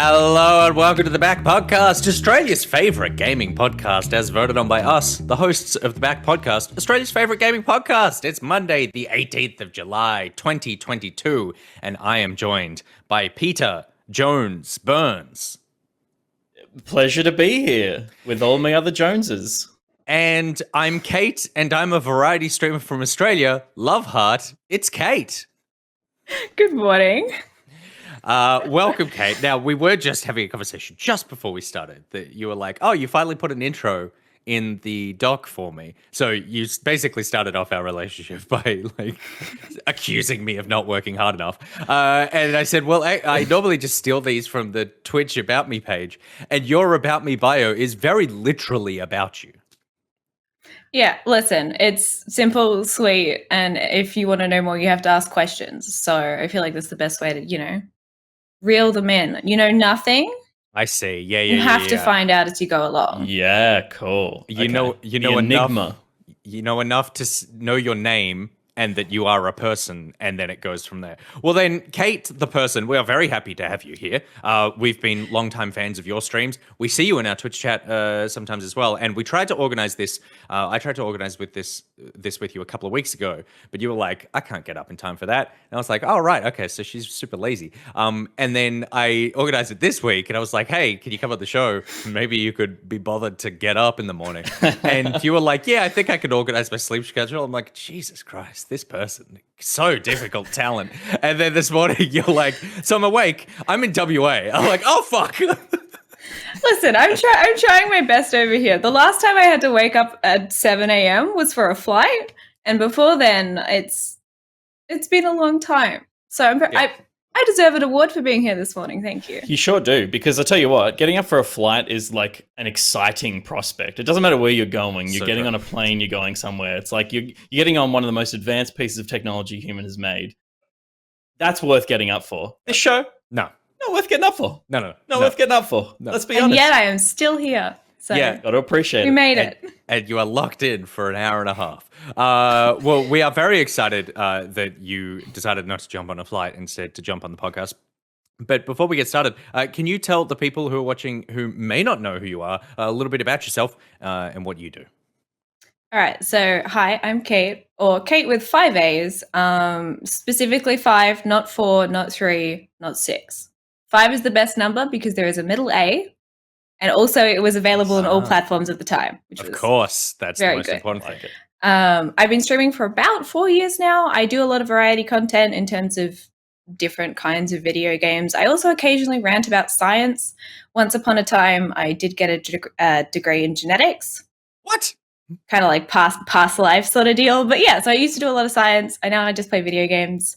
Hello and welcome to the Back Podcast, Australia's favourite gaming podcast, as voted on by us, the hosts of the Back Podcast, Australia's favourite gaming podcast. It's Monday, the 18th of July, 2022, and I am joined by Peter Jones Burns. Pleasure to be here with all my other Joneses. And I'm Kate, and I'm a variety streamer from Australia. Love heart, it's Kate. Good morning. Welcome, Kate. Now, we were just having a conversation just before we started that you were like, oh, you finally put an intro in the doc for me. So you basically started off our relationship by like accusing me of not working hard enough. And I said, well, I normally just steal these from the Twitch About Me page. And your About Me bio is very literally about you. Yeah, listen, it's simple, sweet, and if you want to know more, you have to ask questions. So I feel like that's the best way to, reel them in. You know nothing. I see. Yeah. You have to find out as you go along. Yeah, cool. You know enigma. You know enough to know your name and that you are a person, and then it goes from there. Well then, Kate, the person, we are very happy to have you here. We've been longtime fans of your streams. We see you in our Twitch chat sometimes as well, and we tried to organize this. I tried to organize with this with you a couple of weeks ago, but you were like, I can't get up in time for that. And I was like, oh, right, okay, so she's super lazy. And then I organized it this week, and I was like, hey, can you come on the show? Maybe you could be bothered to get up in the morning. And you were like, yeah, I think I could organize my sleep schedule. I'm like, Jesus Christ. This person, so difficult talent. And then this morning you're like, so I'm awake, I'm in WA. I'm like, oh fuck. Listen, I'm trying my best over here. The last time I had to wake up at 7 a.m. was for a flight, and before then it's been a long time. So I deserve an award for being here this morning. Thank you. You sure do, because I tell you what, getting up for a flight is like an exciting prospect. It doesn't matter where you're going. You're getting on a plane, you're going somewhere. It's like you're getting on one of the most advanced pieces of technology human has made. That's worth getting up for. This show? No. Not worth getting up for. No. Worth getting up for. No. Let's be honest. And yet I am still here. So yeah. Got to appreciate it. We made it. And you are locked in for an hour and a half. Well, we are very excited that you decided not to jump on a flight, instead to jump on the podcast. But before we get started, can you tell the people who are watching who may not know who you are a little bit about yourself and what you do? All right. So, hi, I'm Kate, or Kate with 5 A's, specifically 5, not 4, not 3, not 6. 5 is the best number because there is a middle A. And also, it was available on all platforms at the time. Of course, that's the most important thing. I've been streaming for about 4 years now. I do a lot of variety content in terms of different kinds of video games. I also occasionally rant about science. Once upon a time, I did get a degree in genetics. What? Kind of like past life sort of deal. But yeah, so I used to do a lot of science. I just play video games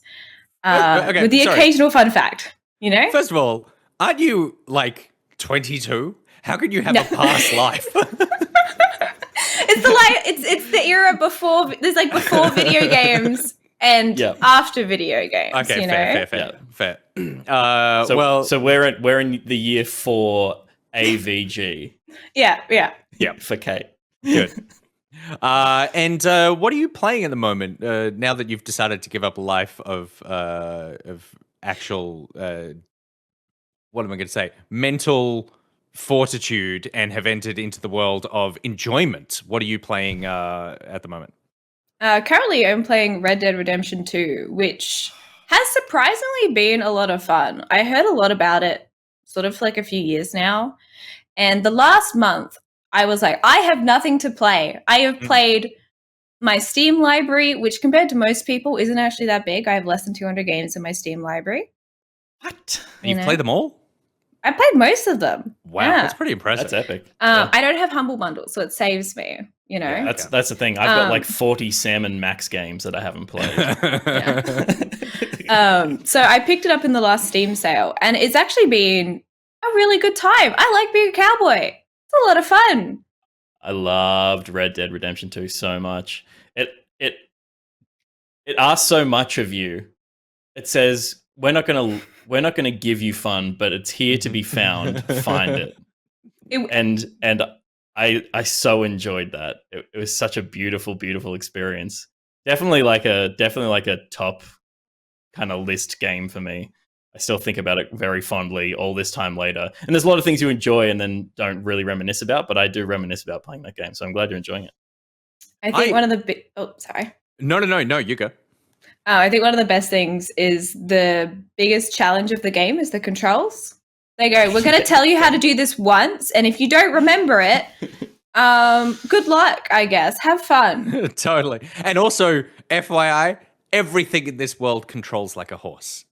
with the occasional fun fact, First of all, aren't you like 22? How could you have a past life? It's the era before. There's like before video games and after video games. Okay, fair. So we're in the year 4 AVG. Yeah. For Kate. Good. And what are you playing at the moment? Now that you've decided to give up a life of actual, what am I going to say? Mental fortitude, and have entered into the world of enjoyment. What are you playing at the moment? Currently, I'm playing Red Dead Redemption 2, which has surprisingly been a lot of fun. I heard a lot about it sort of like a few years now. And the last month, I was like, I have nothing to play. I have played my Steam library, which compared to most people isn't actually that big. I have less than 200 games in my Steam library. What? You've played them all? I played most of them. Wow, that's pretty impressive. That's epic. I don't have Humble Bundle, so it saves me, Yeah, that's the thing. I've got like 40 Salmon Max games that I haven't played. So I picked it up in the last Steam sale, and it's actually been a really good time. I like being a cowboy. It's a lot of fun. I loved Red Dead Redemption 2 so much. It asks so much of you. It says, we're not gonna give you fun, but it's here to be found. Find it. And I so enjoyed that. It was such a beautiful experience. Definitely like a top kind of list game for me. I still think about it very fondly all this time later. And there's a lot of things you enjoy and then don't really reminisce about, but I do reminisce about playing that game. So I'm glad you're enjoying it. I think one of the big. Oh, sorry. No, you go. I think one of the best things is the biggest challenge of the game is the controls. They go, we're going to tell you how to do this once, and if you don't remember it, good luck, I guess. Have fun. Totally. And also, FYI, everything in this world controls like a horse.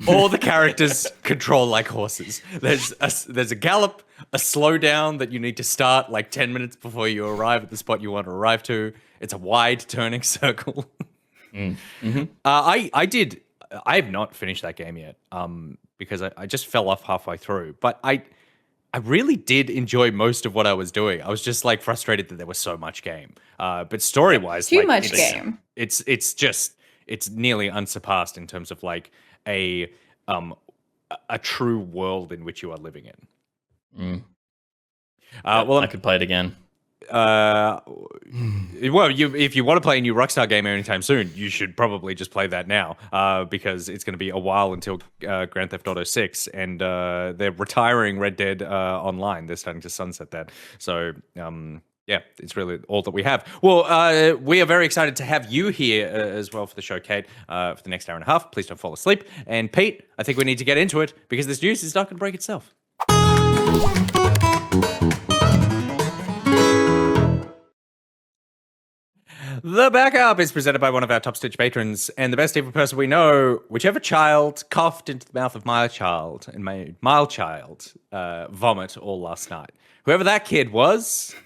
All the characters control like horses. There's a gallop, a slowdown that you need to start like 10 minutes before you arrive at the spot you want to arrive to. It's a wide turning circle. Mm-hmm. I have not finished that game yet because I just fell off halfway through. But I really did enjoy most of what I was doing. I was just like frustrated that there was so much game. But story-wise, too much game. It's nearly unsurpassed in terms of like a true world in which you are living in. Well, I could play it again. Well, if you want to play a new Rockstar game anytime soon, you should probably just play that now, because it's going to be a while until Grand Theft Auto 6, and they're retiring Red Dead Online. They're starting to sunset that. So, yeah, it's really all that we have. Well, we are very excited to have you here as well for the show, Kate, for the next hour and a half. Please don't fall asleep. And Pete, I think we need to get into it because this news is not going to break itself. The Backup is presented by one of our top Stitch patrons, and the best evil person we know, whichever child coughed into the mouth of my child and made my child vomit all last night. Whoever that kid was,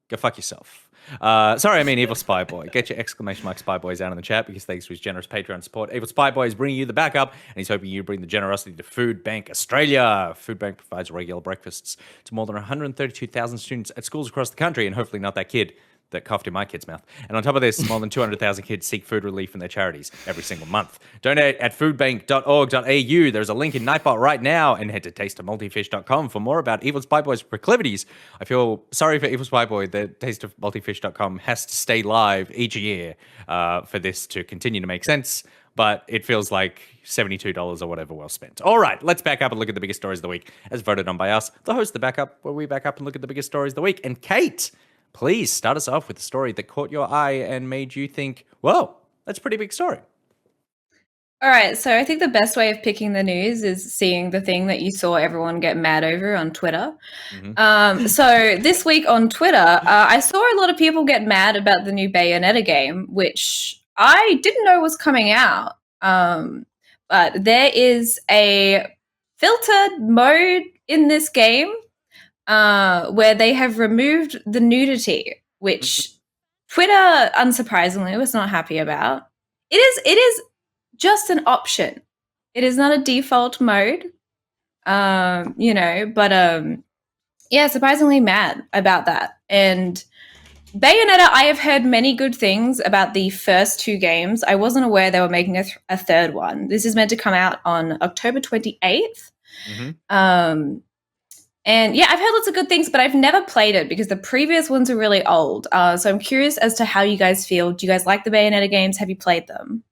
go fuck yourself. Sorry, I mean Evil Spy Boy. Get your exclamation mark Spy Boys out in the chat because thanks to his generous Patreon support, Evil Spy Boy is bringing you the backup, and he's hoping you bring the generosity to Food Bank Australia. Food Bank provides regular breakfasts to more than 132,000 students at schools across the country, and hopefully not that kid that coughed in my kid's mouth. And on top of this, more than 200,000 kids seek food relief in their charities every single month. Donate at foodbank.org.au. There's a link in Nightbot right now, and head to tasteofmultifish.com for more about Evil Spy Boy's proclivities. I feel sorry for Evil Spy Boy that tasteofmultifish.com has to stay live each year for this to continue to make sense, but it feels like $72 or whatever well spent. All right, let's back up and look at the biggest stories of the week, as voted on by us, the host of The Backup, where we back up and look at the biggest stories of the week. And Kate, please start us off with a story that caught your eye and made you think, whoa, that's a pretty big story. All right, so I think the best way of picking the news is seeing the thing that you saw everyone get mad over on Twitter. Mm-hmm. So this week on Twitter, I saw a lot of people get mad about the new Bayonetta game, which I didn't know was coming out. But there is a filtered mode in this game where they have removed the nudity, which Twitter, unsurprisingly, was not happy about. It is just an option. It is not a default mode, but surprisingly mad about that. And Bayonetta, I have heard many good things about the first two games. I wasn't aware they were making a third one. This is meant to come out on October 28th. Mm-hmm. And yeah, I've heard lots of good things, but I've never played it because the previous ones are really old. So I'm curious as to how you guys feel. Do you guys like the Bayonetta games? Have you played them?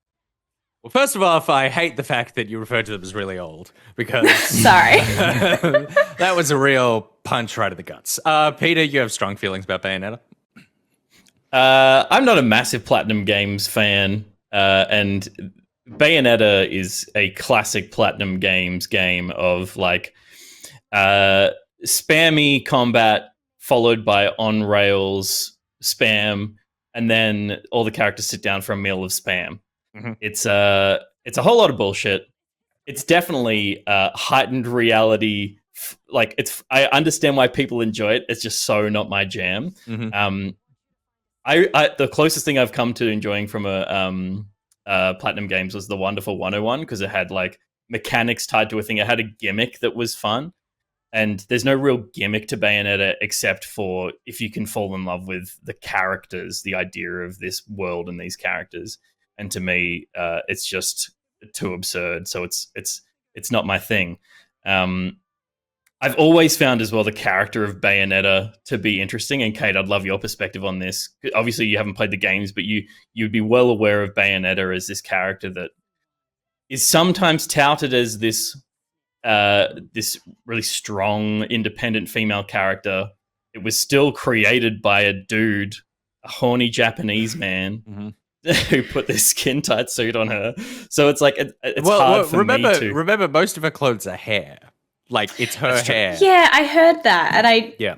Well, first of all, I hate the fact that you referred to them as really old because sorry, that was a real punch right at the guts. Peter, you have strong feelings about Bayonetta? I'm not a massive Platinum Games fan, and Bayonetta is a classic Platinum Games game of like spammy combat followed by on rails spam, and then all the characters sit down for a meal of spam. Mm-hmm. It's a whole lot of bullshit. It's definitely heightened reality. I understand why people enjoy it. It's just so not my jam. Mm-hmm. The closest thing I've come to enjoying from a Platinum Games was the Wonderful 101 because it had like mechanics tied to a thing. It had a gimmick that was fun. And there's no real gimmick to Bayonetta except for if you can fall in love with the characters, the idea of this world and these characters. And to me, it's just too absurd. So it's not my thing. I've always found as well the character of Bayonetta to be interesting. And Kate, I'd love your perspective on this. Obviously, you haven't played the games, but you'd be well aware of Bayonetta as this character that is sometimes touted as this this really strong, independent female character. It was still created by a dude, a horny Japanese man, who put this skin tight suit on her. So it's like it's hard for me to remember. Most of her clothes are hair, like it's her hair. Yeah, I heard that, and I Yeah.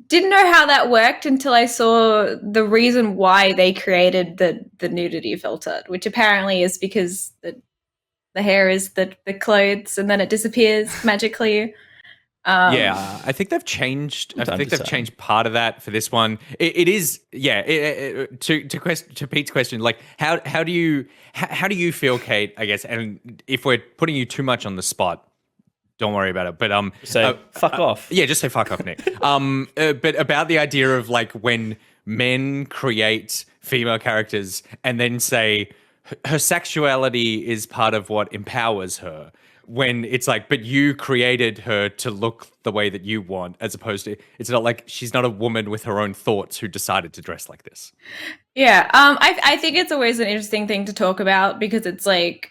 didn't know how that worked until I saw the reason why they created the nudity filter, which apparently is because the hair is the clothes, and then it disappears magically. Yeah, I think they've changed. I think they've changed part of that for this one. It is, yeah. To Pete's question, like how do you feel, Kate? I guess, and if we're putting you too much on the spot, don't worry about it. But say fuck off. Yeah, just say fuck off, Nick. But about the idea of like when men create female characters and then say her sexuality is part of what empowers her. When it's like, but you created her to look the way that you want, as opposed to, it's not like she's not a woman with her own thoughts who decided to dress like this. Yeah, I think it's always an interesting thing to talk about because it's like,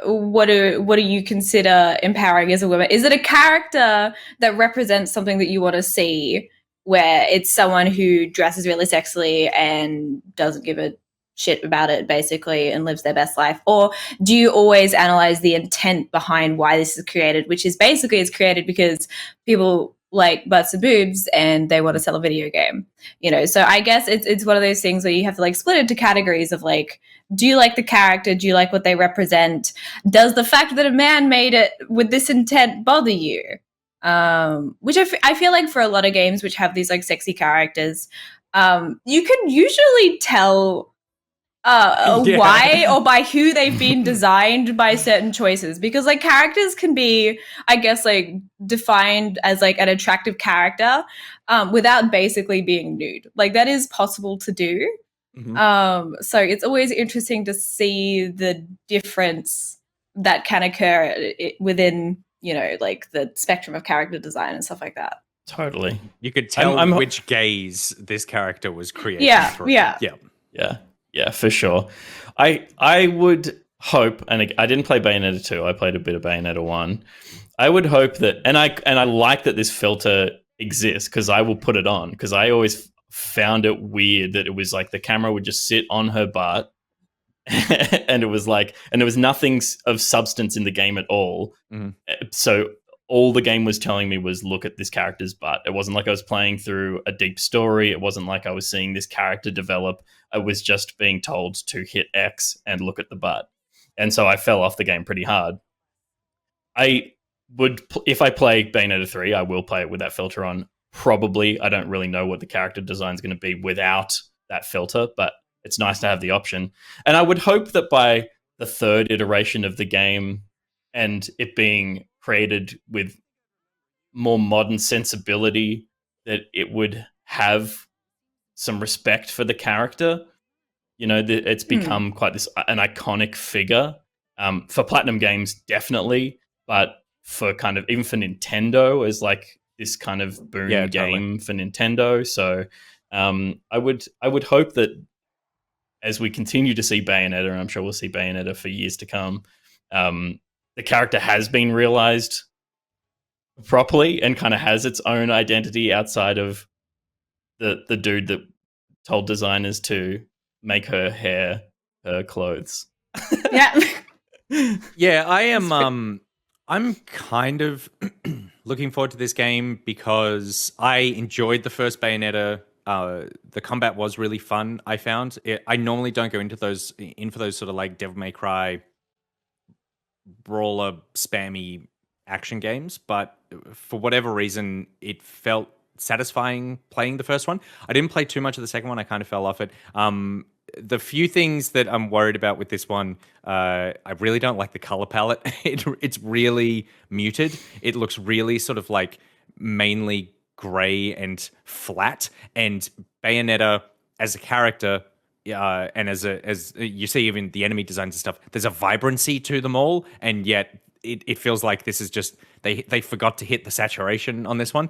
what do you consider empowering as a woman? Is it a character that represents something that you want to see, where it's someone who dresses really sexily and doesn't give a shit about it, basically, and lives their best life? Or do you always analyze the intent behind why this is created, which is basically it's created because people like butts and boobs and they want to sell a video game, you know? So I guess it's one of those things where you have to like split into categories of like, do you like the character? Do you like what they represent? Does the fact that a man made it with this intent bother you? Which I feel like for a lot of games which have these like sexy characters, you can usually tell why or by who they've been designed by certain choices, because like characters can be, I guess, like defined as like an attractive character without basically being nude. Like that is possible to do. So it's always interesting to see the difference that can occur within, you know, like the spectrum of character design and stuff like that. Totally. You could tell which gaze this character was created. Yeah, for sure. I would hope, and I didn't play Bayonetta 2. I played a bit of Bayonetta 1. I would hope that, and I like that this filter exists because I will put it on, because I always found it weird that it was like the camera would just sit on her butt and it was like, and there was nothing of substance in the game at all. So all the game was telling me was look at this character's butt. It wasn't like I was playing through a deep story. It wasn't like I was seeing this character develop. I was just being told to hit X and look at the butt. And so I fell off the game pretty hard. I would, if I play Bayonetta 3, I will play it with that filter on. Probably. I don't really know what the character design is going to be without that filter, but it's nice to have the option. And I would hope that by the third iteration of the game and it being created with more modern sensibility, that it would have some respect for the character. You know, it's become quite an iconic figure for Platinum Games, definitely, but for kind of even for Nintendo as like this kind of boom game for Nintendo. So I would hope that as we continue to see Bayonetta, and I'm sure we'll see Bayonetta for years to come, the character has been realized properly and kind of has its own identity outside of the dude that told designers to make her hair her clothes. Yeah, I am I'm kind of looking forward to this game because I enjoyed the first Bayonetta. The combat was really fun, I found. I normally don't go into those for those sort of like Devil May Cry brawler spammy action games, but for whatever reason it felt satisfying playing the first one. I didn't play too much of the second one. I kind of fell off it. The few things that I'm worried about with this one, I really don't like the color palette. It's really muted. It looks really sort of like mainly gray and flat, and Bayonetta as a character and as you see even the enemy designs and stuff, there's a vibrancy to them all, and yet it feels like this is just they forgot to hit the saturation on this one.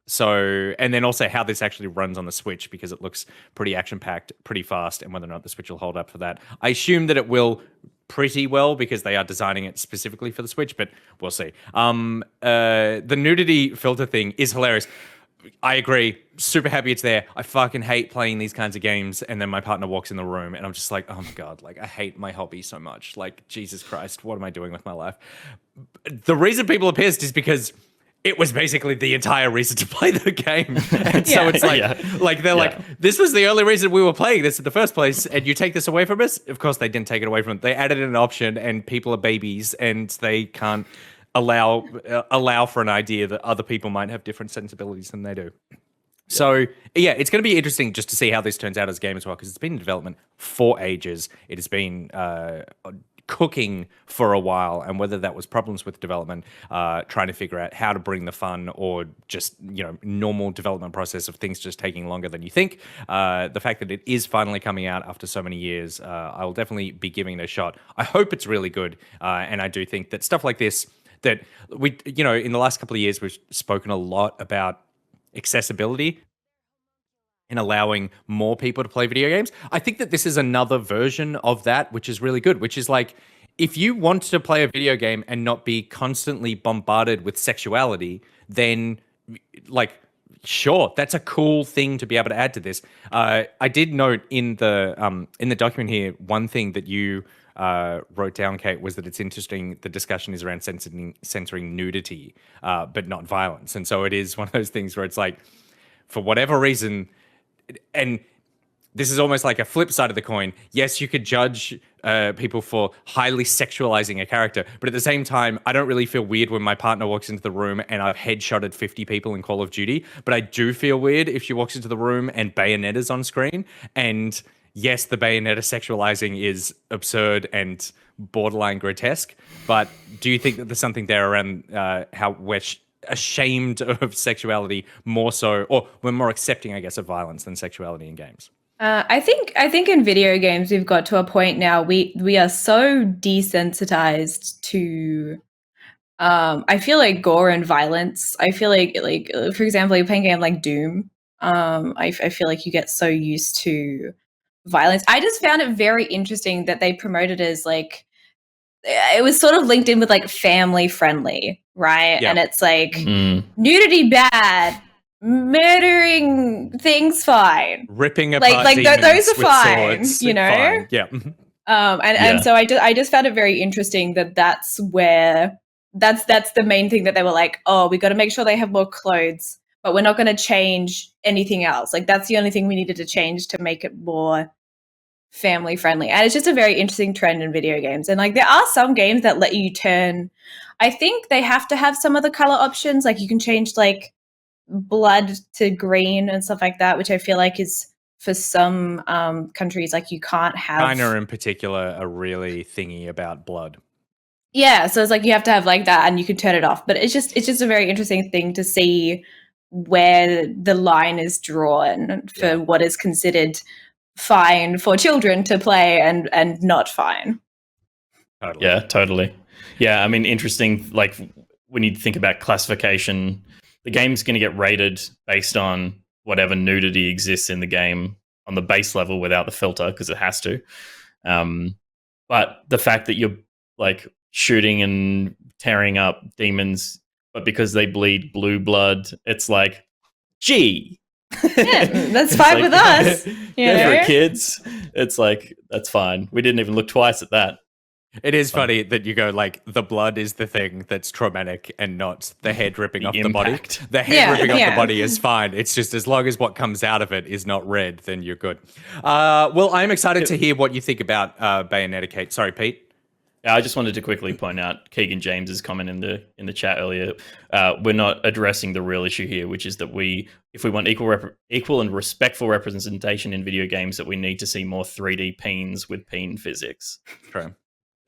So and then also how this actually runs on the Switch, because it looks pretty action packed, pretty fast, and whether or not the Switch will hold up for that. I assume that it will pretty well because they are designing it specifically for the Switch, but we'll see. The nudity filter thing is hilarious. I agree. Super happy it's there. I fucking hate playing these kinds of games, and then my partner walks in the room, and I'm just like, oh my god, like I hate my hobby so much. Like, Jesus Christ, what am I doing with my life? The reason people are pissed is because it was basically the entire reason to play the game. And so it's like they're like, this was the only reason we were playing this in the first place, and you take this away from us? Of course they didn't take it away from them. They added an option, and people are babies, and they can't allow for an idea that other people might have different sensibilities than they do. So yeah, it's going to be interesting just to see how this turns out as a game as well, because it's been in development for ages. It has been cooking for a while, and whether that was problems with development, trying to figure out how to bring the fun, or just normal development process of things just taking longer than you think. The fact that it is finally coming out after so many years, I will definitely be giving it a shot. I hope it's really good, and I do think that stuff like this, that we, in the last couple of years, we've spoken a lot about accessibility and allowing more people to play video games. I think that this is another version of that, which is really good, which is like, if you want to play a video game and not be constantly bombarded with sexuality, then like, sure, that's a cool thing to be able to add to this. I did note in the document here, one thing that you wrote down, Kate, was that it's interesting the discussion is around censoring nudity, but not violence. And so it is one of those things where it's like, for whatever reason, and this is almost like a flip side of the coin. Yes, you could judge people for highly sexualizing a character, but at the same time, I don't really feel weird when my partner walks into the room and I've headshotted 50 people in Call of Duty, but I do feel weird if she walks into the room and Bayonetta's on screen. And yes, the Bayonetta sexualizing is absurd and borderline grotesque, but do you think that there's something there around how we're ashamed of sexuality more so, or we're more accepting, I guess, of violence than sexuality in games? I think in video games we've got to a point now we are so desensitized to I feel like gore and violence. I feel like for example, you're playing a game like Doom. I feel like you get so used to violence. I just found it very interesting that they promoted as like, it was sort of linked in with like family friendly, right? Yeah. And it's like nudity bad, murdering things fine, ripping apart like those are with fine, swords, Fine. Yeah. And so I just found it very interesting that that's the main thing, that they were like, oh, we got to make sure they have more clothes, but we're not going to change anything else. Like, that's the only thing we needed to change to make it more family friendly. And it's just a very interesting trend in video games. And like, there are some games that let you turn, I think they have to have some of the color options. Like, you can change like blood to green and stuff like that, which I feel like is, for some countries, like, you can't have. China in particular are really thingy about blood. Yeah, so it's like you have to have like that, and you can turn it off. But it's just a very interesting thing to see where the line is drawn for what is considered fine for children to play and not fine. Totally. Yeah, totally. Yeah, I mean, interesting. Like, when you think about classification, the game's going to get rated based on whatever nudity exists in the game on the base level without the filter, because it has to. But the fact that you're like shooting and tearing up demons, but because they bleed blue blood, it's like, gee. Yeah, that's fine with us. For kids, it's like, that's fine. We didn't even look twice at that. It is funny that you go like, the blood is the thing that's traumatic and not the head ripping off the body. The head ripping off the body is fine. It's just as long as what comes out of it is not red, then you're good. Well, I'm excited to hear what you think about Bayonetta, Kate. Sorry, Pete. Yeah, I just wanted to quickly point out Keegan James's comment in the chat earlier. We're not addressing the real issue here, which is that if we want equal and respectful representation in video games, that we need to see more 3D peens with peen physics. True.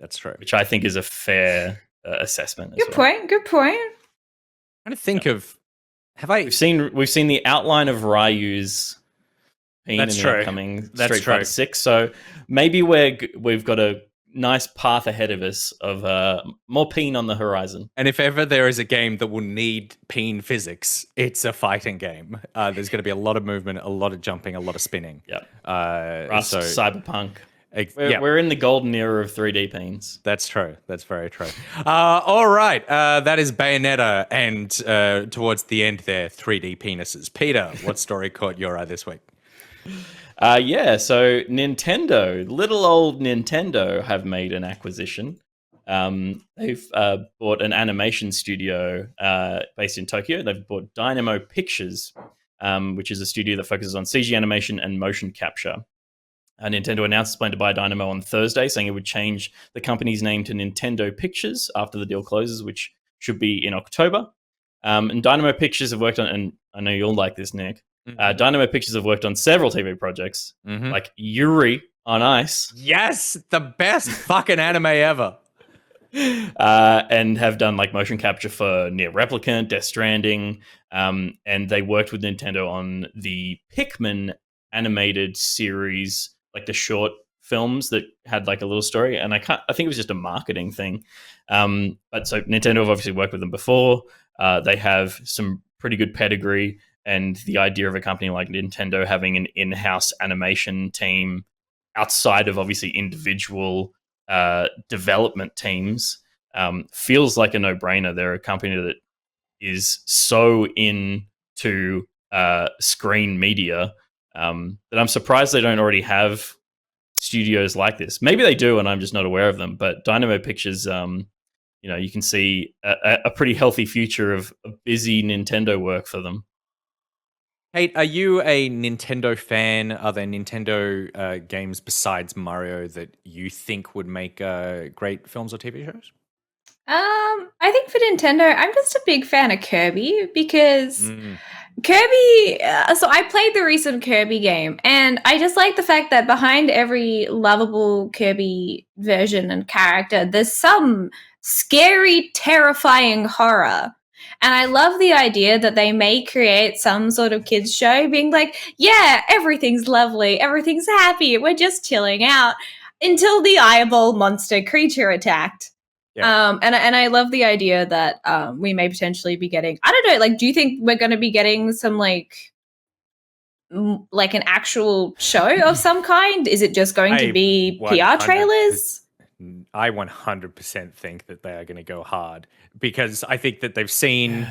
That's true. Which I think is a fair assessment. Good point. Good point. I'm trying to think of, have I? We've seen the outline of Ryu's peen in the upcoming Street Fighter 6. So maybe we've got to nice path ahead of us of more peen on the horizon. And if ever there is a game that will need peen physics, it's a fighting game. There's going to be a lot of movement, a lot of jumping, a lot of spinning. Yep. So Cyberpunk. yeah, We're in the golden era of 3D peens. that's true. That's very true. All right, that is Bayonetta, and towards the end there, 3D penises. Peter, what story caught your eye this week? So Nintendo, little old Nintendo, have made an acquisition. They've bought an animation studio based in Tokyo. They've bought Dynamo Pictures, which is a studio that focuses on CG animation and motion capture. Nintendo announced its plan to buy Dynamo on Thursday, saying it would change the company's name to Nintendo Pictures after the deal closes, which should be in October. And Dynamo Pictures have worked on, and I know you'll like this, Nick. Dynamo Pictures have worked on several TV projects, like Yuri on Ice. Yes, the best fucking anime ever. And have done like motion capture for Near Replicant, Death Stranding, and they worked with Nintendo on the Pikmin animated series, like the short films that had like a little story. And I think it was just a marketing thing. But so Nintendo have obviously worked with them before. They have some pretty good pedigree, and the idea of a company like Nintendo having an in-house animation team outside of obviously individual development teams feels like a no-brainer. They're a company that is so into screen media that I'm surprised they don't already have studios like this. Maybe they do, and I'm just not aware of them. But Dynamo Pictures, you can see a pretty healthy future of busy Nintendo work for them. Hey, are you a Nintendo fan? Are there Nintendo games besides Mario that you think would make great films or TV shows? I think for Nintendo, I'm just a big fan of Kirby because Kirby. So I played the recent Kirby game, and I just like the fact that behind every lovable Kirby version and character, there's some scary, terrifying horror. And I love the idea that they may create some sort of kids show being like, yeah, everything's lovely, everything's happy, we're just chilling out until the eyeball monster creature attacked. Yeah. And I love the idea that we may potentially be getting, I don't know, like, do you think we're going to be getting some like an actual show of some kind? Is it just going to be PR trailers? I 100% think that they are going to go hard, because I think that they've seen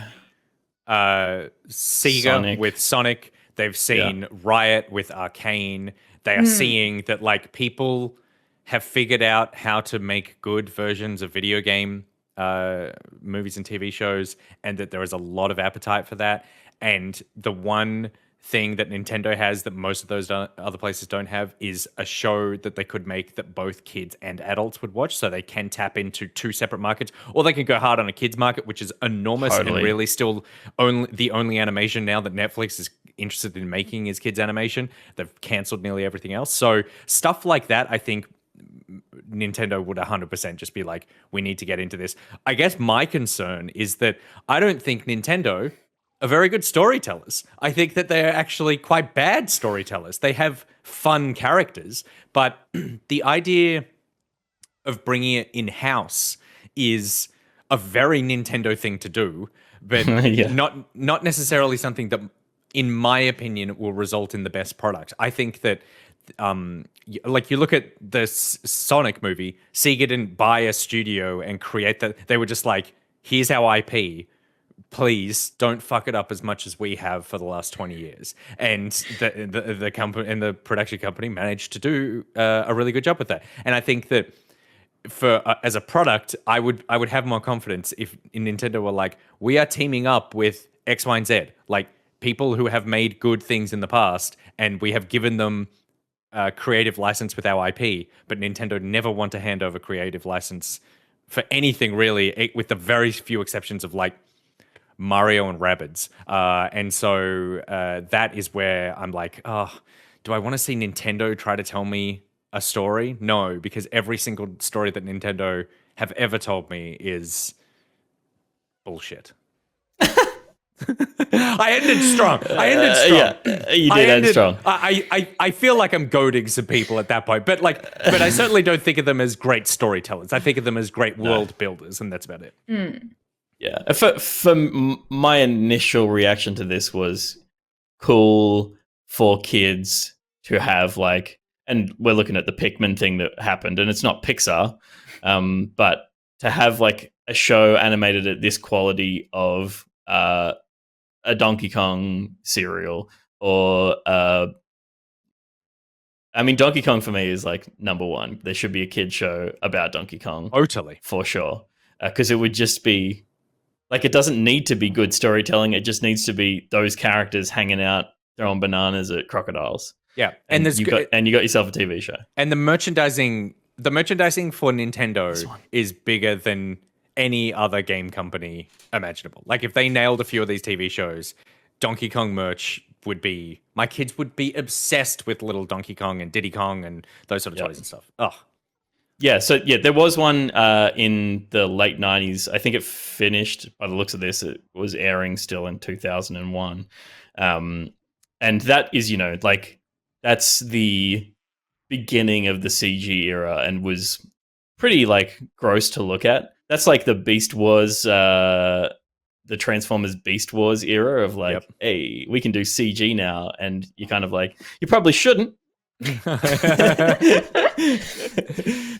Sega with Sonic. They've seen Riot with Arcane. They are seeing that like people have figured out how to make good versions of video game movies and TV shows, and that there is a lot of appetite for that. And the one thing that Nintendo has that most of those other places don't have is a show that they could make that both kids and adults would watch, so they can tap into two separate markets, or they can go hard on a kids market, which is enormous and really still the only animation now that Netflix is interested in making is kids animation. They've canceled nearly everything else. So stuff like that, I think Nintendo would 100% just be like, we need to get into this. I guess my concern is that I don't think Nintendo are very good storytellers. I think that they're actually quite bad storytellers. They have fun characters, but the idea of bringing it in-house is a very Nintendo thing to do, but not necessarily something that, in my opinion, will result in the best product. I think that like you look at the Sonic movie, Sega didn't buy a studio and create that. They were just like, here's our IP. Please don't fuck it up as much as we have for the last 20 years. And the company and the production company managed to do a really good job with that. And I think that for as a product, I would have more confidence if Nintendo were like, we are teaming up with X, Y, and Z, like people who have made good things in the past, and we have given them creative license with our IP, but Nintendo never want to hand over creative license for anything really, with the very few exceptions of like Mario and Rabbids. And so that is where I'm like, oh, do I want to see Nintendo try to tell me a story? No, because every single story that Nintendo have ever told me is bullshit. I ended strong. Yeah, you did end strong. I feel like I'm goading some people at that point, but I certainly don't think of them as great storytellers. I think of them as great world builders, and that's about it. Yeah. My initial reaction to this was cool for kids to have like, and we're looking at the Pikmin thing that happened, and it's not Pixar, but to have like a show animated at this quality of a Donkey Kong serial, or I mean, Donkey Kong for me is like number one. There should be a kid show about Donkey Kong, Totally, for sure, because it would just be like, it doesn't need to be good storytelling. It just needs to be those characters hanging out, throwing bananas at crocodiles. Yeah, and you got yourself a TV show. And the merchandising for Nintendo is bigger than any other game company imaginable. Like, if they nailed a few of these TV shows, Donkey Kong merch my kids would be obsessed with little Donkey Kong and Diddy Kong and those sort of toys and stuff. Oh. Yeah, so there was one in the late 90s. I think it finished, by the looks of this, it was airing still in 2001. And that is, like, that's the beginning of the CG era and was pretty, like, gross to look at. That's like the Beast Wars, the Transformers Beast Wars era of like, hey, we can do CG now. And you're kind of like, you probably shouldn't.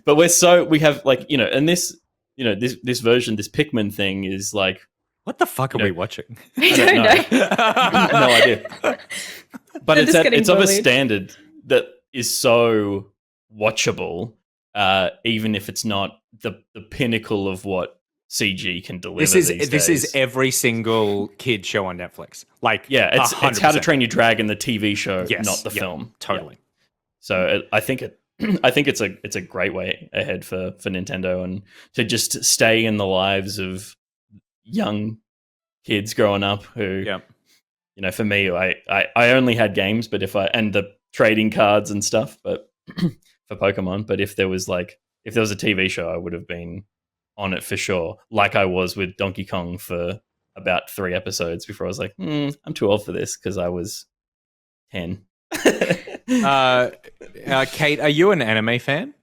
But we have like, and this version, this Pikmin thing is like, what the fuck are we watching? I don't know. No idea. But it's of a standard that is so watchable, even if it's not the pinnacle of what CG can deliver. This is every single kid show on Netflix. Like, yeah, it's How to Train Your Dragon, the TV show, not the film. Totally. Yeah. So I think it's a great way ahead for Nintendo, and to just stay in the lives of young kids growing up who, for me, I only had games, but and the trading cards and stuff, but for Pokemon. But if there was a TV show, I would have been on it for sure. Like I was with Donkey Kong for about 3 episodes before I was like, I'm too old for this, because I was 10. Kate, are you an anime fan?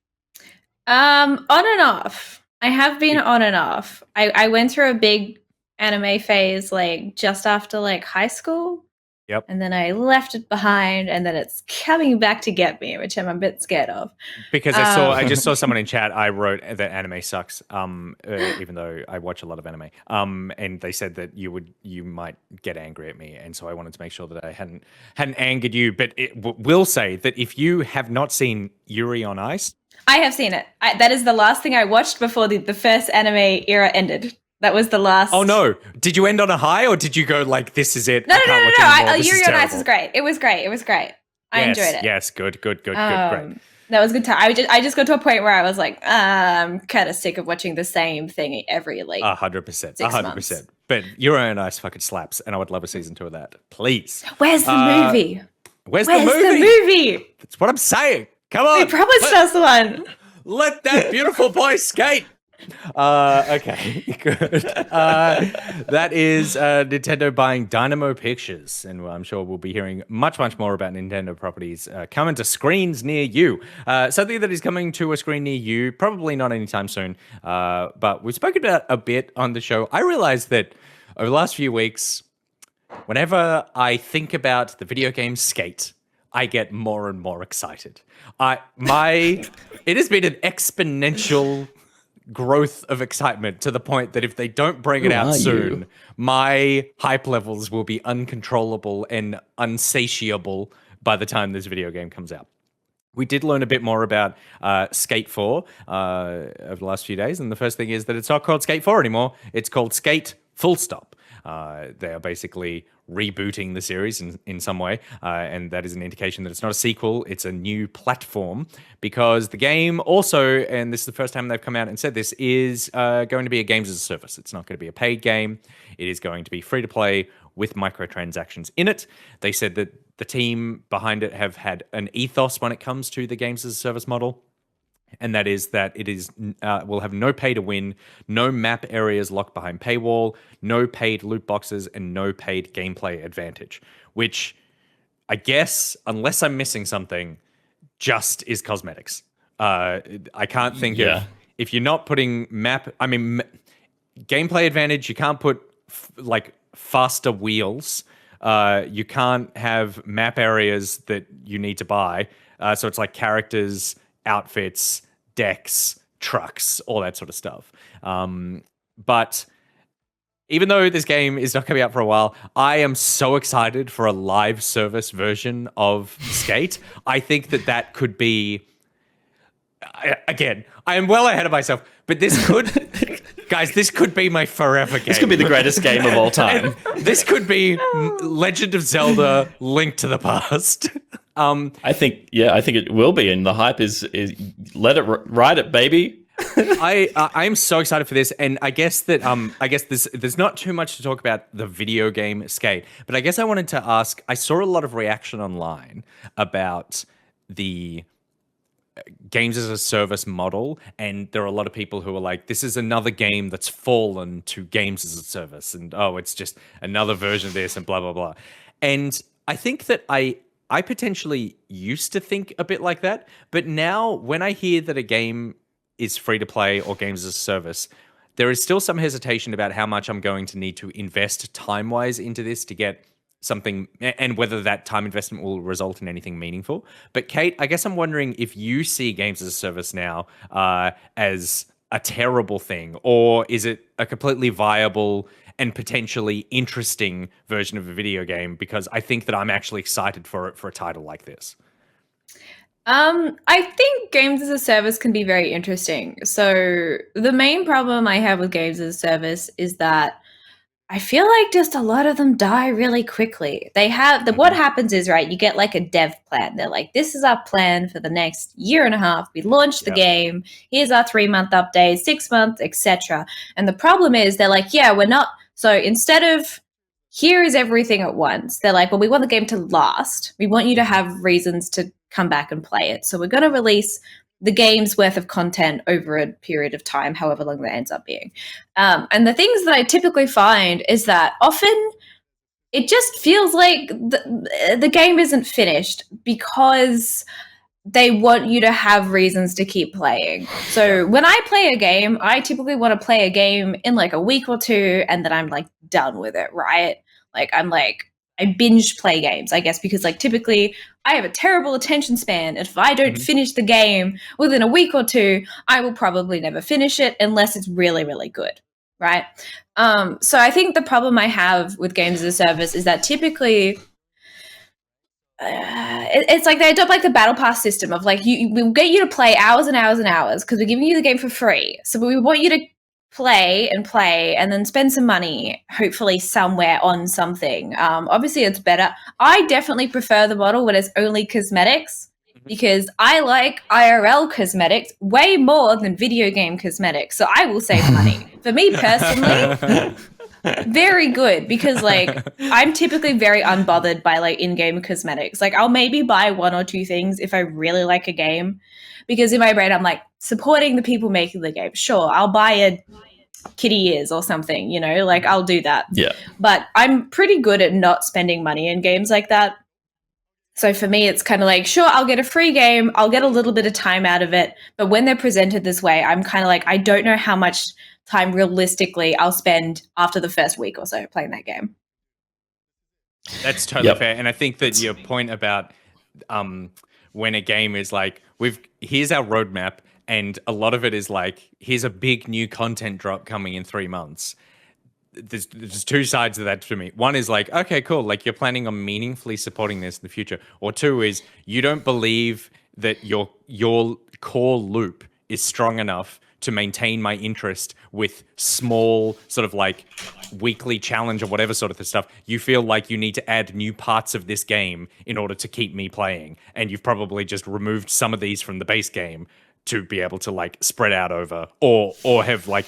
On and off. I have been on and off. I went through a big anime phase like just after like high school. Yep. And then I left it behind, and then it's coming back to get me, which I'm a bit scared of. Because I just saw someone in chat. I wrote that anime sucks, even though I watch a lot of anime. And they said that you might get angry at me, and so I wanted to make sure that I hadn't angered you. But it will say that if you have not seen Yuri on Ice, I have seen it. That is the last thing I watched before the first anime era ended. That was the last. Oh no! Did you end on a high, or did you go like, "This is it"? No. Yuri on Ice was great. It was great. I enjoyed it. Yes, good, great. That was a good time. I just got to a point where I was like, I'm kind of sick of watching the same thing every 100%, 100%. But Yuri on Ice fucking slaps, and I would love a season 2 of that, please. Where's the movie? Where's the movie? That's what I'm saying. Come on, we promised us one. Let that beautiful boy skate. Okay, good. That is Nintendo buying Dynamo Pictures, and I'm sure we'll be hearing much more about Nintendo properties coming to screens near you. Something that is coming to a screen near you, probably not anytime soon, but we've spoken about a bit on the show. I realized that over the last few weeks, whenever I think about the video game Skate, I get more and more excited. It has been an exponential growth of excitement to the point that if they don't bring it out soon, my hype levels will be uncontrollable and unsatiable by the time this video game comes out. We did learn a bit more about Skate 4 over the last few days, and the first thing is that it's not called Skate 4 anymore. It's called Skate full stop. They are basically rebooting the series in some way, and that is an indication that it's not a sequel, it's a new platform, because the game also, and this is the first time they've come out and said this, is going to be a games as a service. It's not going to be a paid game. It is going to be free to play with microtransactions in it. They said that the team behind it have had an ethos when it comes to the games as a service model. and that is that it is will have no pay to win, no map areas locked behind paywall, no paid loot boxes, and no paid gameplay advantage. Which I guess, unless I'm missing something, just is cosmetics. I can't think of if you're not putting gameplay advantage. You can't put like faster wheels. You can't have map areas that you need to buy. So it's like characters, outfits, decks, trucks, all that sort of stuff. But even though this game is not coming out for a while, I am so excited for a live service version of Skate. I think that could be... Again, I am well ahead of myself, but this could... Guys, this could be my forever game. This could be the greatest game of all time. This could be Legend of Zelda: Link to the Past. I think it will be, and the hype is let it ride it, baby. I'm so excited for this, and I guess that there's not too much to talk about the video game Skate, but I guess I wanted to ask. I saw a lot of reaction online about the games as a service model, and there are a lot of people who are like, this is another game that's fallen to games as a service, and it's just another version of this, and blah blah blah. And I think that I potentially used to think a bit like that, but now when I hear that a game is free to play or games as a service, there is still some hesitation about how much I'm going to need to invest time-wise into this to get something, and whether that time investment will result in anything meaningful. But Kate, I guess I'm wondering if you see games as a service now as a terrible thing, or is it a completely viable and potentially interesting version of a video game? Because I think that I'm actually excited for a title like this. I think games as a service can be very interesting. So the main problem I have with games as a service is that I feel like just a lot of them die really quickly. What happens is, right, you get like a dev plan. They're like, this is our plan for the next year and a half. We launched the game. Here's our 3-month update, 6 months, etc. And the problem is they're like, we're not. So instead of here is everything at once, they're like, well, we want the game to last. We want you to have reasons to come back and play it. So we're going to release the game's worth of content over a period of time, however long that ends up being. And the things that I typically find is that often it just feels like the game isn't finished because they want you to have reasons to keep playing. So when I play a game, I typically want to play a game in like a week or two, and then I'm like done with it, right? I binge play games, I guess, because like typically I have a terrible attention span. If I don't finish the game within a week or two, I will probably never finish it unless it's really, really good, right? So I think the problem I have with games as a service is that typically it's like they adopt like the battle pass system of like we'll get you to play hours and hours and hours because we're giving you the game for free. So we want you to play and then spend some money, hopefully somewhere on something. Obviously it's better. I definitely prefer the model when it's only cosmetics because I like IRL cosmetics way more than video game cosmetics. So I will save money. For me personally, very good because like I'm typically very unbothered by like in-game cosmetics. Like I'll maybe buy 1 or 2 things if I really like a game, because in my brain I'm like supporting the people making the game. Sure, I'll buy a kitty ears or something, like I'll do that. Yeah. But I'm pretty good at not spending money in games like that. So for me, it's kind of like, sure, I'll get a free game. I'll get a little bit of time out of it. But when they're presented this way, I'm kind of like, I don't know how much time realistically I'll spend after the first week or so playing that game. That's totally fair. And I think that your point about when a game is like, here's our roadmap, and a lot of it is like, here's a big new content drop coming in 3 months. There's 2 sides of that to me. One is like, okay, cool. Like you're planning on meaningfully supporting this in the future. Or 2 is you don't believe that your core loop is strong enough to maintain my interest with small sort of like weekly challenge or whatever sort of stuff. You feel like you need to add new parts of this game in order to keep me playing. And you've probably just removed some of these from the base game to be able to like spread out over or have like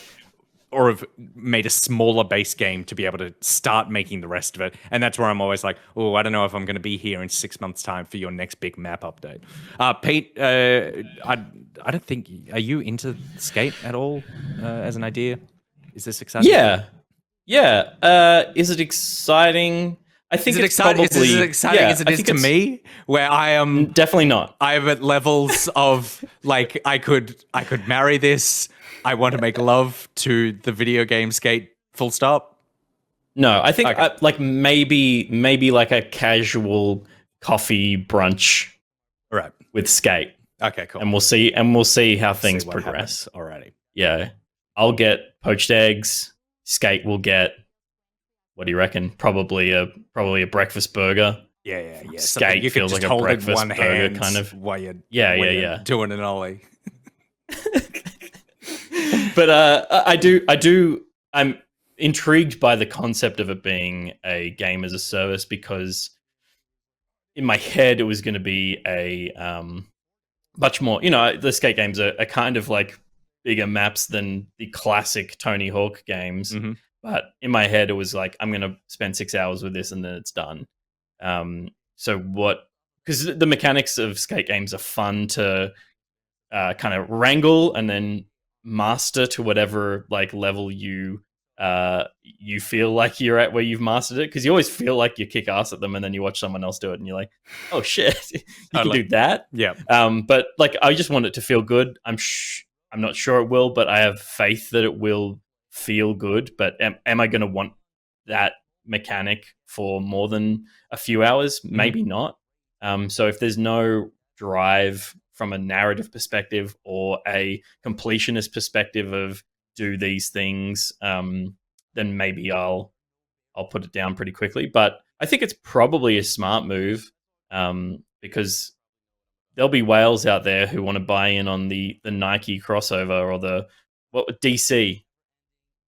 or have made a smaller base game to be able to start making the rest of it. And that's where I'm always like, oh, I don't know if I'm going to be here in 6 months' time for your next big map update. Pete, I don't think, are you into Skate at all as an idea? Is this exciting? Yeah. Is it exciting? I think it's exciting? probably Is it as exciting as it is to me? Where I am definitely not. I am at levels of like I could marry this. I want to make love to the video game Skate. Full stop. No, I think Okay. like maybe like a casual coffee brunch All right. with Skate, Okay. Cool. and we'll see how things See what progress. happens. Alrighty. Yeah, I'll get poached eggs. Skate will get, what do you reckon? Probably a breakfast burger. Yeah. Skate you feels could like just a hold it in breakfast one burger hand kind of. while you're Yeah. doing an ollie. But I'm intrigued by the concept of it being a game as a service, because in my head it was going to be a much more, the Skate games are kind of like bigger maps than the classic Tony Hawk games. Mm-hmm. But in my head it was like, I'm going to spend 6 hours with this and then it's done. Because the mechanics of Skate games are fun to kind of wrangle and then master to whatever like level you feel like you're at where you've mastered it, because you always feel like you kick ass at them and then you watch someone else do it and you're like, oh shit, you can do that. Yeah. But like, I just want it to feel good. I'm not sure it will, but I have faith that it will feel good. But am I going to want that mechanic for more than a few hours? Maybe not. So if there's no drive from a narrative perspective or a completionist perspective of do these things, then maybe I'll put it down pretty quickly. But I think it's probably a smart move, because there'll be whales out there who want to buy in on the Nike crossover or the DC.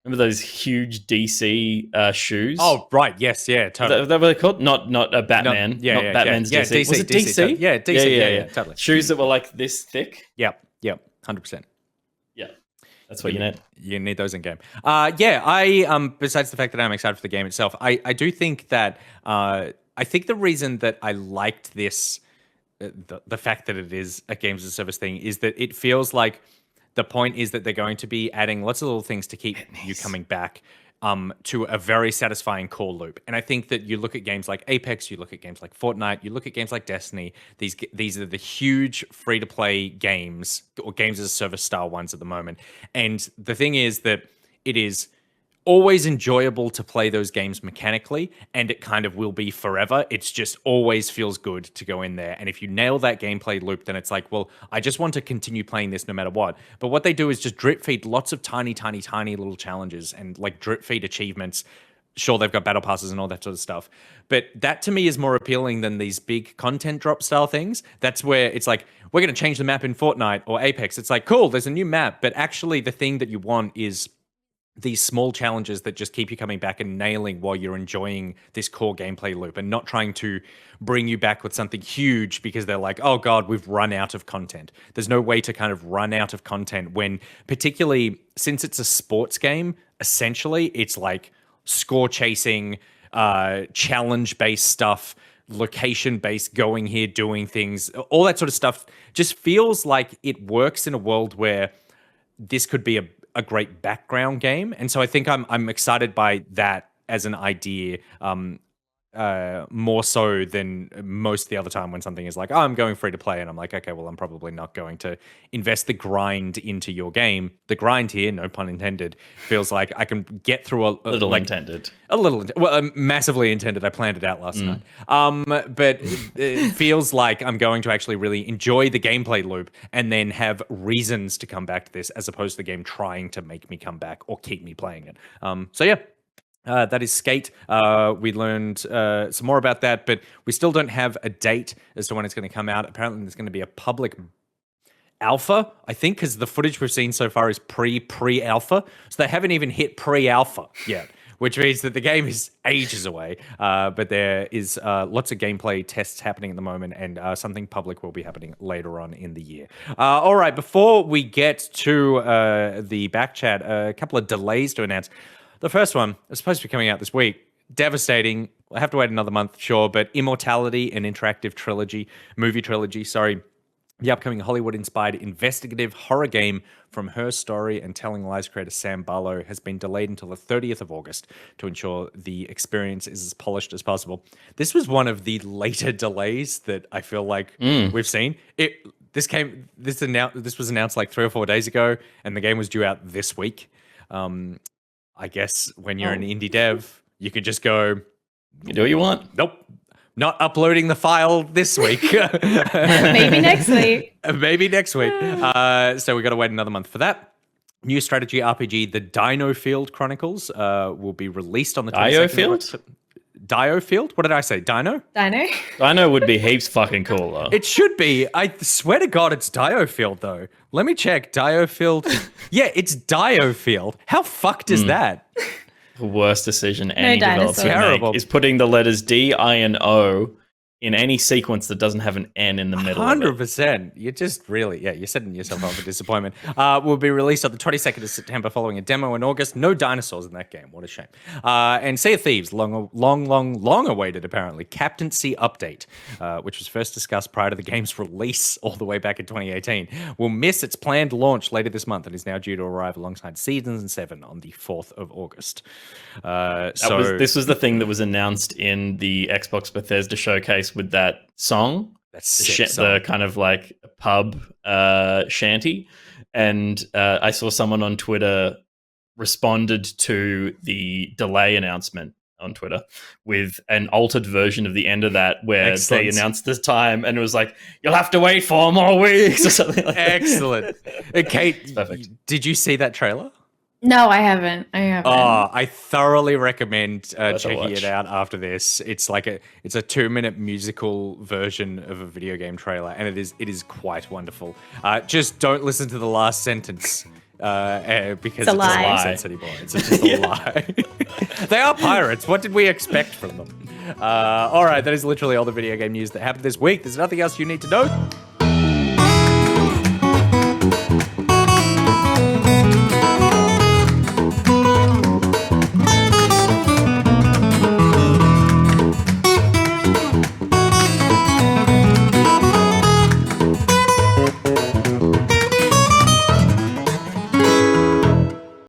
Remember those huge DC shoes? Oh, right. Yes. Yeah. Totally. Is that what they're called? Not a Batman. No, not Batman's yeah, DC. Was it DC? Yeah, DC. Yeah. Totally. Shoes that were like this thick. Yep. 100%. Yeah, that's what you need. You need those in game. I besides the fact that I'm excited for the game itself, I do think that I think the reason that I liked this, the fact that it is a games as a service thing, is that it feels like the point is that they're going to be adding lots of little things to keep you coming back to a very satisfying core loop. And I think that you look at games like Apex, you look at games like Fortnite, you look at games like Destiny, these are the huge free-to-play games, or games as a service style ones at the moment. And the thing is that it is always enjoyable to play those games mechanically, and it kind of will be forever. It's just always feels good to go in there. And if you nail that gameplay loop, then it's like, well, I just want to continue playing this no matter what. But what they do is just drip feed lots of tiny little challenges and like drip feed achievements. Sure, they've got battle passes and all that sort of stuff. But that to me is more appealing than these big content drop style things. That's where it's like, we're going to change the map in Fortnite or Apex. It's like, cool, there's a new map. But actually the thing that you want is these small challenges that just keep you coming back and nailing while you're enjoying this core gameplay loop, and not trying to bring you back with something huge because they're like, oh God, we've run out of content. There's no way to kind of run out of content when, particularly since it's a sports game, essentially it's like score chasing, challenge-based stuff, location-based, going here, doing things, all that sort of stuff just feels like it works in a world where this could be a great background game. And so I think I'm excited by that as an idea, more so than most of the other time when something is like, oh, I'm going free to play, and I'm like, okay, well, I'm probably not going to invest the grind into your game. The grind here, no pun intended, feels like I can get through a little intended. Massively intended. I planned it out last night. But it feels like I'm going to actually really enjoy the gameplay loop and then have reasons to come back to this, as opposed to the game trying to make me come back or keep me playing it. So yeah. That is Skate. We learned some more about that, but we still don't have a date as to when it's going to come out. Apparently, there's going to be a public alpha, I think, because the footage we've seen so far is pre-alpha. So they haven't even hit pre-alpha yet, which means that the game is ages away. But there is lots of gameplay tests happening at the moment, and something public will be happening later on in the year. All right, before we get to the back chat, a couple of delays to announce. The first one is supposed to be coming out this week. Devastating. I have to wait another month, sure, but Immortality, an interactive movie trilogy, the upcoming Hollywood-inspired investigative horror game from Her Story and Telling Lies creator Sam Barlow has been delayed until the 30th of August to ensure the experience is as polished as possible. This was one of the later delays that I feel like we've seen. This was announced like 3 or 4 days ago, and the game was due out this week. I guess when you're an indie dev, you could just go, you do what you want. Nope. Not uploading the file this week. Maybe next week. Maybe next week. So we got to wait another month for that. New strategy RPG, the Dino Field Chronicles, will be released on the 22nd. Dio Field? What did I say? Dino? Dino would be heaps fucking cool, though. It should be. I swear to God, it's Dio Field, though. Let me check. Dio Field. Yeah, it's Dio Field. How fucked is that? The worst decision any dinosaurs. developer can make is putting the letters D, I, and O in any sequence that doesn't have an N in the middle 100%. You're just really, you're setting yourself up for disappointment. Will be released on the 22nd of September following a demo in August. No dinosaurs in that game. What a shame. And Sea of Thieves, long awaited, apparently, Captaincy Update, which was first discussed prior to the game's release all the way back in 2018, will miss its planned launch later this month and is now due to arrive alongside Season 7 on the 4th of August. This was the thing that was announced in the Xbox Bethesda showcase with that song. That's sick song. The kind of like pub shanty. And I saw someone on Twitter responded to the delay announcement on Twitter with an altered version of the end of that where they announced this time and it was like, you'll have to wait 4 more weeks or something like that. Excellent. Kate, it's perfect. Did you see that trailer? No, I haven't. Oh, I thoroughly recommend checking it out after this. It's like it's a 2-minute musical version of a video game trailer, and it is quite wonderful. Just don't listen to the last sentence because it doesn't make sense anymore. It's just a lie. They are pirates. What did we expect from them? All right, that is literally all the video game news that happened this week. There's nothing else you need to know.